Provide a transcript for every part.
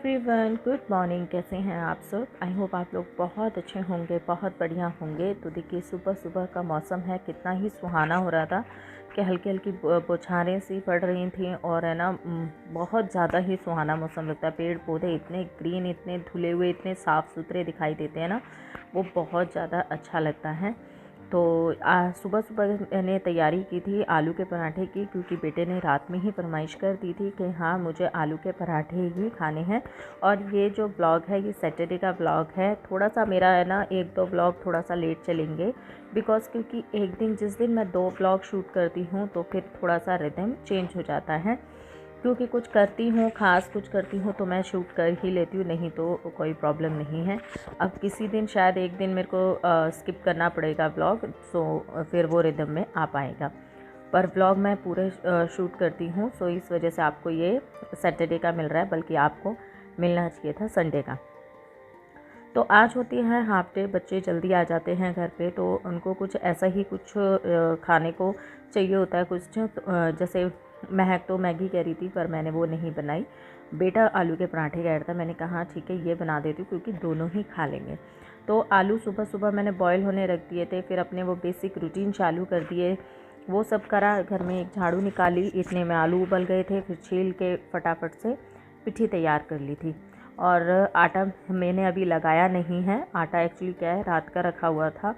Everyone, good morning. कैसे हैं आप सब? आई होप आप लोग बहुत अच्छे होंगे, बहुत बढ़िया होंगे। तो देखिए, सुबह सुबह का मौसम है, कितना ही सुहाना हो रहा था कि हल्की हल्की बौछारें सी पड़ रही थी और है ना, बहुत ज़्यादा ही सुहाना मौसम लगता है। पेड़ पौधे इतने ग्रीन, इतने धुले हुए, इतने साफ़ सुथरे दिखाई देते हैं ना, वो बहुत ज़्यादा अच्छा लगता है। तो सुबह सुबह मैंने तैयारी की थी आलू के पराठे की, क्योंकि बेटे ने रात में ही फरमाइश कर दी थी कि हाँ, मुझे आलू के पराठे ही खाने हैं। और ये जो ब्लॉग है, ये सैटरडे का ब्लॉग है। थोड़ा सा मेरा है ना, एक दो ब्लॉग थोड़ा सा लेट चलेंगे, बिकॉज़ क्योंकि एक दिन जिस दिन मैं 2 ब्लॉग शूट करती हूँ तो फिर थोड़ा सा रिदम चेंज हो जाता है। क्योंकि कुछ करती हूँ, ख़ास कुछ करती हूँ तो मैं शूट कर ही लेती हूँ, नहीं तो कोई प्रॉब्लम नहीं है। अब किसी दिन शायद एक दिन मेरे को स्किप करना पड़ेगा ब्लॉग, सो फिर वो रिदम में आ पाएगा। पर ब्लॉग मैं पूरे शूट करती हूँ, सो इस वजह से आपको ये सैटरडे का मिल रहा है, बल्कि आपको मिलना चाहिए था संडे का। तो आज होती है हाफ डे, बच्चे जल्दी आ जाते हैं घर पे, तो उनको कुछ ऐसा ही कुछ खाने को चाहिए होता है। कुछ जैसे महक तो मैगी कह रही थी, पर मैंने वो नहीं बनाई। बेटा आलू के पराठे कह रहा था, मैंने कहा ठीक है, ये बना देती हूँ क्योंकि दोनों ही खा लेंगे। तो आलू सुबह सुबह मैंने बॉयल होने रख दिए थे, फिर अपने वो बेसिक रूटीन चालू कर दिए, वो सब करा। घर में एक झाड़ू निकाली, इतने में आलू उबल गए थे, फिर छील के फटाफट से पिट्ठी तैयार कर ली थी। और आटा मैंने अभी लगाया नहीं है। आटा एक्चुअली क्या है, रात का रखा हुआ था,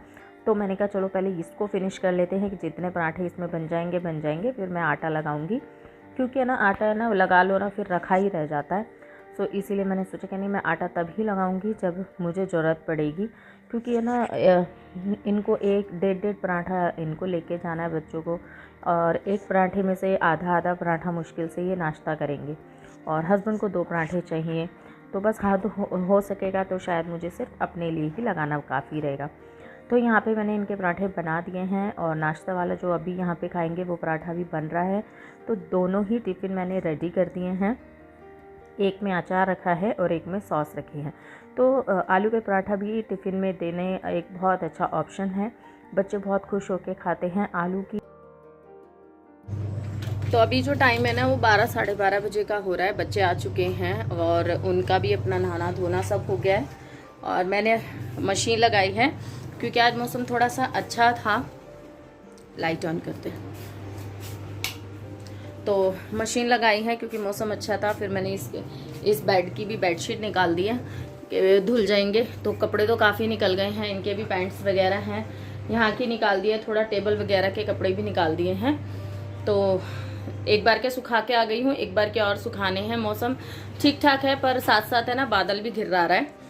तो मैंने कहा चलो पहले इसको फिनिश कर लेते हैं कि जितने पराठे इसमें बन जाएंगे, फिर मैं आटा लगाऊंगी। क्योंकि है ना, आटा है ना, लगा लो ना फिर रखा ही रह जाता है। सो इसीलिए मैंने सोचा कि नहीं, मैं आटा तभी लगाऊंगी जब मुझे ज़रूरत पड़ेगी। क्योंकि है ना, इनको एक डेढ़ पराठा इनको लेके जाना है बच्चों को, और एक पराठे में से आधा आधा पराठा मुश्किल से ये नाश्ता करेंगे, और हस्बैंड को 2 पराठे चाहिए। तो बस हाथ हो सकेगा तो शायद मुझे सिर्फ अपने लिए ही लगाना काफ़ी रहेगा। तो यहाँ पे मैंने इनके पराठे बना दिए हैं, और नाश्ता वाला जो अभी यहाँ पे खाएंगे वो पराठा भी बन रहा है। तो दोनों ही टिफ़िन मैंने रेडी कर दिए हैं। एक में अचार रखा है और एक में सॉस रखी है। तो आलू के पराठा भी टिफ़िन में देने एक बहुत अच्छा ऑप्शन है। बच्चे बहुत खुश होकर खाते हैं आलू की। तो अभी जो टाइम है ना, वो 12 साढ़े 12 बजे का हो रहा है। बच्चे आ चुके हैं और उनका भी अपना नहाना धोना सब हो गया है। और मैंने मशीन लगाई है क्योंकि आज मौसम थोड़ा सा अच्छा था। लाइट ऑन करते हैं। तो मशीन लगाई है क्योंकि मौसम अच्छा था। फिर मैंने इस बेड की भी बेडशीट निकाल दी है कि धुल जाएंगे। तो कपड़े तो काफ़ी निकल गए हैं, इनके भी पैंट्स वगैरह हैं, यहाँ की निकाल दिए, थोड़ा टेबल वगैरह के कपड़े भी निकाल दिए हैं। तो एक बार के सुखा के आ गई हूँ, एक बार के और सुखाने हैं। मौसम ठीक ठाक है, पर साथ साथ है ना, बादल भी घिर रहा है।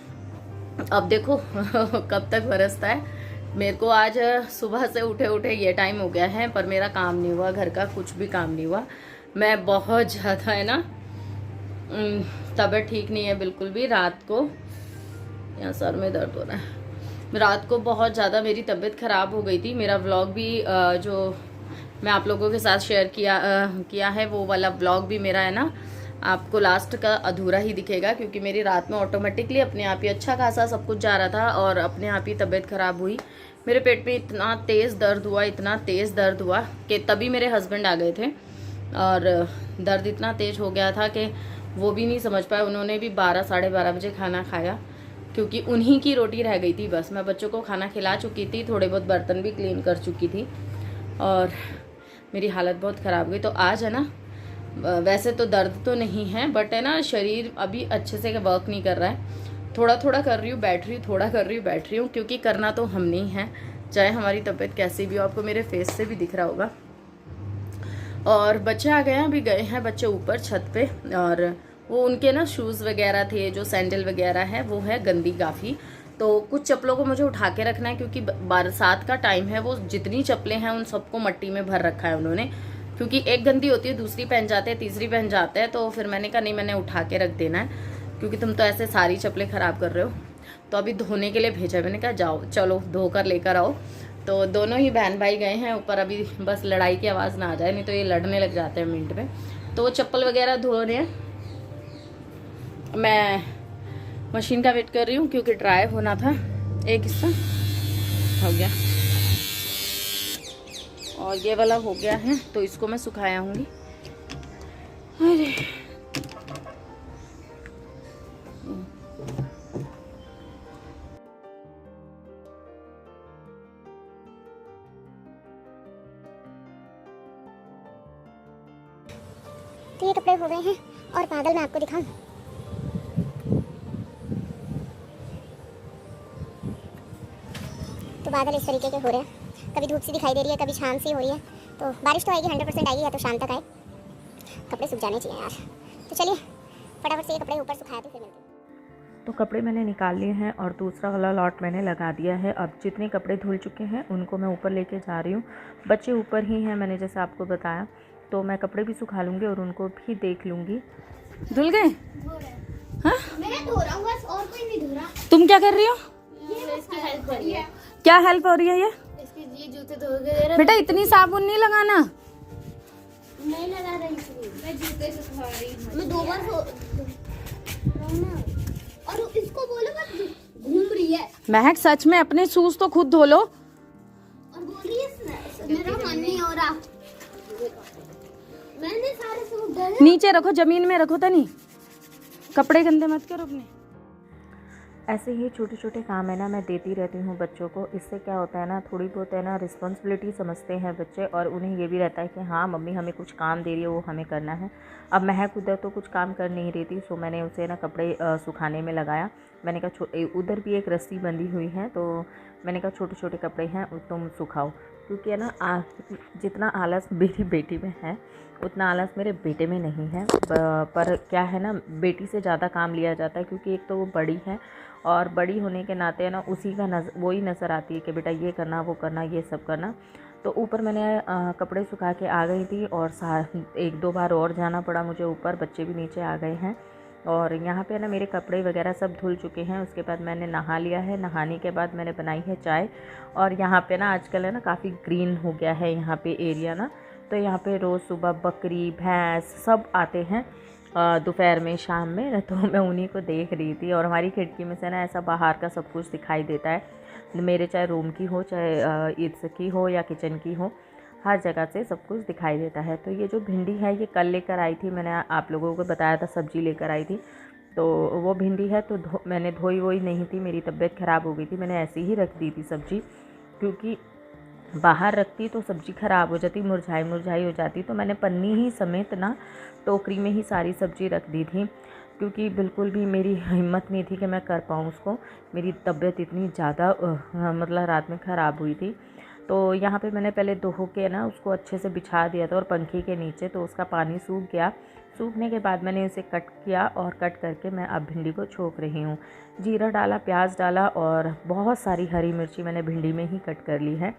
अब देखो कब तक बरसता है। मेरे को आज सुबह से उठे उठे ये टाइम हो गया है, पर मेरा काम नहीं हुआ, घर का कुछ भी काम नहीं हुआ। मैं बहुत ज़्यादा है ना, तबीयत ठीक नहीं है बिल्कुल भी। रात को यहाँ सर में दर्द हो रहा है। रात को बहुत ज़्यादा मेरी तबीयत ख़राब हो गई थी। मेरा व्लॉग भी जो मैं आप लोगों के साथ शेयर किया है, वो वाला ब्लॉग भी मेरा है ना, आपको लास्ट का अधूरा ही दिखेगा, क्योंकि मेरी रात में ऑटोमेटिकली अपने आप ही अच्छा खासा सब कुछ जा रहा था और अपने आप ही तबीयत ख़राब हुई। मेरे पेट में इतना तेज़ दर्द हुआ, इतना तेज़ दर्द हुआ कि तभी मेरे हस्बैंड आ गए थे, और दर्द इतना तेज़ हो गया था कि वो भी नहीं समझ पाए। उन्होंने भी 12 साढ़े 12 बजे खाना खाया, क्योंकि उन्हीं की रोटी रह गई थी बस। मैं बच्चों को खाना खिला चुकी थी, थोड़े बहुत बर्तन भी क्लीन कर चुकी थी, और मेरी हालत बहुत ख़राब गई। तो आज है ना, वैसे तो दर्द तो नहीं है, बट है ना, शरीर अभी अच्छे से वर्क नहीं कर रहा है। थोड़ा थोड़ा कर रही हूँ, बैठ रही हूँ, थोड़ा कर रही हूँ, बैठ रही हूँ, क्योंकि करना तो हम नहीं है, चाहे हमारी तबीयत कैसी भी हो। आपको मेरे फेस से भी दिख रहा होगा। और बच्चे आ गए हैं, अभी गए हैं बच्चे ऊपर छत पे, और वो उनके ना शूज़ वगैरह थे, जो सैंडल वगैरह है, वो है गंदी काफ़ी। तो कुछ चप्पलों को मुझे उठा के रखना है, क्योंकि बरसात का टाइम है। वो जितनी चप्पलें हैं उन सबको मट्टी में भर रखा है उन्होंने, क्योंकि एक गंदी होती है, दूसरी पहन जाते हैं, तीसरी पहन जाते हैं। तो फिर मैंने कहा नहीं, मैंने उठा के रख देना है, क्योंकि तुम तो ऐसे सारी चप्पलें ख़राब कर रहे हो। तो अभी धोने के लिए भेजा, मैंने कहा जाओ चलो धो कर लेकर आओ। तो दोनों ही बहन भाई गए हैं ऊपर। अभी बस लड़ाई की आवाज़ ना आ जाए, नहीं तो ये लड़ने लग जाते हैं मिनट में। तो वो चप्पल वगैरह धो रहे हैं, मैं मशीन का वेट कर रही हूँ, क्योंकि ड्राई होना था। एक हिस्सा हो गया और ये वाला हो गया है, तो इसको मैं सुखाया हूँगी। अरे तो ये कपड़े हो गए हैं और बादल मैं आपको दिखाऊं। तो बादल इस तरीके के हो रहे हैं, कभी धूप सी दिखाई दे रही है, कभी छान सी हो रही है। तो बारिश तो आएगी, 100% आएगी, या तो शाम तक आए। कपड़े सूख जाने चाहिए यार। तो चलिए फटाफट से ये कपड़े ऊपर सुखाते फिर मिलते हैं। तो कपड़े मैंने निकाल लिए हैं और दूसरा वाला लॉट मैंने लगा दिया है। अब जितने कपड़े धुल चुके हैं उनको मैं ऊपर लेके जा रही हूँ। बच्चे ऊपर ही हैं, मैंने जैसे आपको बताया, तो मैं कपड़े भी सुखा लूँगी और उनको भी देख लूँगी। धुल गए? हाँ? मैं धो रहा हूँ बस, और कोई नहीं धो रहा। तुम क्या कर रही हो? ये इसकी हेल्प हो रही है। क्या हेल्प हो रही है? इसके ये जूते धो के बेटा इतनी साबुन नहीं लगाना। नहीं लगा रही थी, मैं जूते सुखा रही हूँ। मैं 2 बार और इसको बोलो मत, घूम रही है। महक सच में अपने शूज तो खुद धो लो। और बोल रही है मेरा मन नहीं हो रहा। मैंने सारे सूट डाले। नीचे रखो, जमीन में रखो तनी, कपड़े गंदे मत करो अपने। ऐसे ही छोटे छोटे काम है ना मैं देती रहती हूँ बच्चों को। इससे क्या होता है ना, थोड़ी बहुत है ना रिस्पॉन्सिबिलिटी समझते हैं बच्चे, और उन्हें ये भी रहता है कि हाँ मम्मी हमें कुछ काम दे रही है, वो हमें करना है। अब महक उधर तो कुछ काम कर नहीं रही थी, सो मैंने उसे ना कपड़े सुखाने में लगाया। मैंने कहा उधर भी एक रस्सी बंधी हुई है, तो मैंने कहा छोटे छोटे कपड़े हैं तुम सुखाओ, क्योंकि है ना जितना आलस मेरी बेटी में है उतना आलस मेरे बेटे में नहीं है। पर क्या है ना, बेटी से ज़्यादा काम लिया जाता है, क्योंकि एक तो वो बड़ी है और बड़ी होने के नाते है ना उसी का वही नज़र आती है कि बेटा ये करना वो करना ये सब करना। तो ऊपर मैंने कपड़े सुखा के आ गई थी और 1-2 बार और जाना पड़ा मुझे ऊपर। बच्चे भी नीचे आ गए हैं और यहाँ पे ना मेरे कपड़े वगैरह सब धुल चुके हैं। उसके बाद मैंने नहा लिया है। नहाने के बाद मैंने बनाई है चाय। और यहाँ पे ना आजकल है ना काफ़ी ग्रीन हो गया है यहाँ पे एरिया ना, तो यहाँ पे रोज़ सुबह बकरी भैंस सब आते हैं दोपहर में शाम में, तो मैं उन्हीं को देख रही थी। और हमारी खिड़की में से ना ऐसा बाहर का सब कुछ दिखाई देता है, मेरे चाहे रूम की हो चाहे ईट्स की हो या किचन की हो, हर जगह से सब कुछ दिखाई देता है। तो ये जो भिंडी है ये कल लेकर आई थी, मैंने आप लोगों को बताया था सब्ज़ी लेकर आई थी। तो वो भिंडी है तो मैंने धोई वोई नहीं थी, मेरी तबीयत ख़राब हो गई थी, मैंने ऐसे ही रख दी थी सब्ज़ी, क्योंकि बाहर रखती तो सब्ज़ी ख़राब हो जाती, मुरझाई हो जाती। तो मैंने पन्नी ही समेत ना टोकरी में ही सारी सब्ज़ी रख दी थी, क्योंकि बिल्कुल भी मेरी हिम्मत नहीं थी कि मैं कर पाऊँ उसको। मेरी तबीयत इतनी ज़्यादा मतलब रात में ख़राब हुई थी। तो यहाँ पे मैंने पहले धो के ना उसको अच्छे से बिछा दिया था और पंखे के नीचे, तो उसका पानी सूख गया। सूखने के बाद मैंने इसे कट किया और कट करके मैं अब भिंडी को छोक रही हूँ। जीरा डाला, प्याज डाला और बहुत सारी हरी मिर्ची मैंने भिंडी में ही कट कर ली है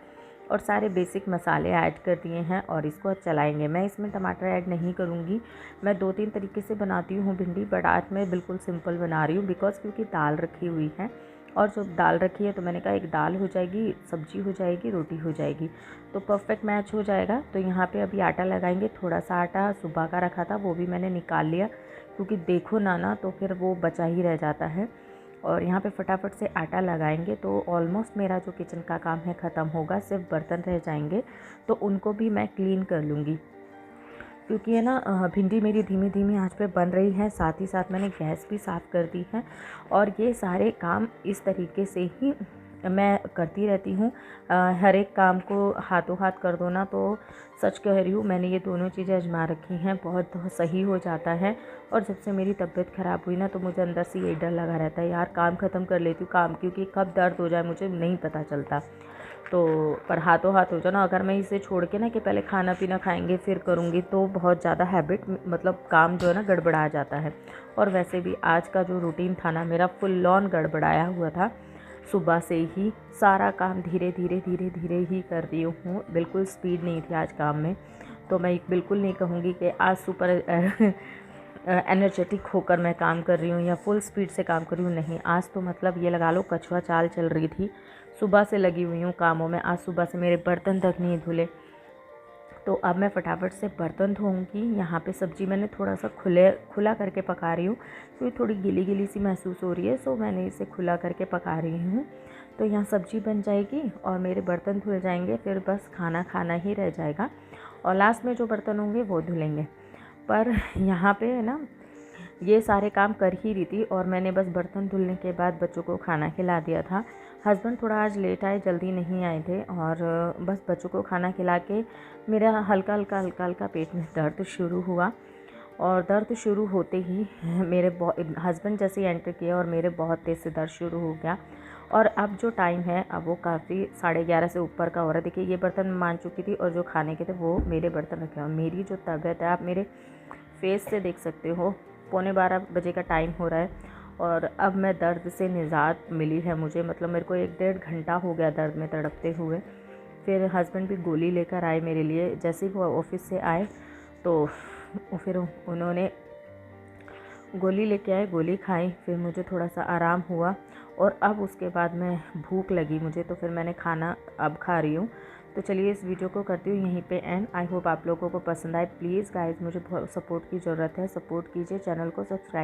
और सारे बेसिक मसाले ऐड कर दिए हैं और इसको अब चलाएंगे। मैं इसमें टमाटर ऐड नहीं करूँगी, मैं 2-3 तरीके से बनाती हूँ भिंडी, बट आज मैं बिल्कुल सिंपल बना रही हूँ क्योंकि दाल रखी हुई है। और जब दाल रखी है तो मैंने कहा एक दाल हो जाएगी, सब्जी हो जाएगी, रोटी हो जाएगी, तो परफेक्ट मैच हो जाएगा। तो यहाँ पे अभी आटा लगाएंगे। थोड़ा सा आटा सुबह का रखा था वो भी मैंने निकाल लिया, क्योंकि देखो ना तो फिर वो बचा ही रह जाता है। और यहाँ पे फटाफट से आटा लगाएंगे तो ऑलमोस्ट मेरा जो किचन का काम है ख़त्म होगा। सिर्फ बर्तन रह जाएंगे तो उनको भी मैं क्लीन कर लूँगी, क्योंकि है ना भिंडी मेरी धीमी धीमी आंच पे बन रही है। साथ ही साथ मैंने गैस भी साफ़ कर दी है और ये सारे काम इस तरीके से ही मैं करती रहती हूँ। हर एक काम को हाथों हाथ कर दो ना, तो सच कह रही हूँ मैंने ये दोनों चीज़ें आजमा रखी हैं, बहुत सही हो जाता है। और जब से मेरी तबीयत ख़राब हुई ना तो मुझे अंदर से ये डर लगा रहता है यार काम ख़त्म कर लेती हूँ काम, क्योंकि कब दर्द हो जाए मुझे नहीं पता चलता। तो पर हाथों हाथ हो जाए ना, अगर मैं इसे छोड़ के ना कि पहले खाना पीना खाएंगे फिर करूँगी, तो बहुत ज़्यादा हैबिट मतलब काम जो है ना गड़बड़ा जाता है। और वैसे भी आज का जो रूटीन था ना मेरा फुल ऑन गड़बड़ाया हुआ था। सुबह से ही सारा काम धीरे धीरे ही कर रही हूँ, बिल्कुल स्पीड नहीं थी आज काम में। तो मैं बिल्कुल नहीं कहूँगी कि आज सुपर एनर्जेटिक होकर मैं काम कर रही हूँ या फुल स्पीड से काम कर रही हूँ, नहीं। आज तो मतलब ये लगा लो कछुआ चाल चल रही थी, सुबह से लगी हुई हूँ कामों में। आज सुबह से मेरे बर्तन तक नहीं धुले, तो अब मैं फटाफट से बर्तन धोऊंगी। यहाँ पे सब्ज़ी मैंने थोड़ा सा खुला करके पका रही हूँ, क्योंकि थोड़ी गीली गीली सी महसूस हो रही है, सो मैंने इसे खुला करके पका रही हूँ। तो यहाँ सब्ज़ी बन जाएगी और मेरे बर्तन धुल जाएंगे, फिर बस खाना खाना ही रह जाएगा और लास्ट में जो बर्तन होंगे वो धुलेंगे। पर यहाँ पे ना ये सारे काम कर ही रही थी और मैंने बस बर्तन धुलने के बाद बच्चों को खाना खिला दिया था। हस्बैंड थोड़ा आज लेट आए, जल्दी नहीं आए थे, और बस बच्चों को खाना खिला के मेरा हल्का हल्का पेट में दर्द शुरू हुआ। और दर्द शुरू होते ही मेरे हस्बैंड जैसे ही एंटर किया और मेरे बहुत तेज़ से दर्द शुरू हो गया। और अब जो टाइम है अब वो काफ़ी 11:30 से ऊपर का हो रहा है। देखिए ये बर्तन मैं मान चुकी थी और जो खाने के थे वो मेरे बर्तन रखे हैं। मेरी जो तबीयत है आप मेरे फेस से देख सकते हो, 11:15 बजे का टाइम हो रहा है और अब मैं दर्द से निजात मिली है मुझे। मतलब मेरे को 1-1.5 घंटा हो गया दर्द में तड़पते हुए। फिर हस्बैंड भी गोली लेकर आए मेरे लिए। जैसे ही वो ऑफिस से आए तो फिर उन्होंने गोली लेके आए, गोली खाई, फिर मुझे थोड़ा सा आराम हुआ और अब उसके बाद मैं भूख लगी मुझे, तो फिर मैंने खाना अब खा रही हूँ। तो चलिए इस वीडियो को करती हूँ यहीं पे एंड। आई होप आप लोगों को पसंद आए। प्लीज़ गाइस मुझे बहुत सपोर्ट की ज़रूरत है, सपोर्ट कीजिए, चैनल को सब्सक्राइब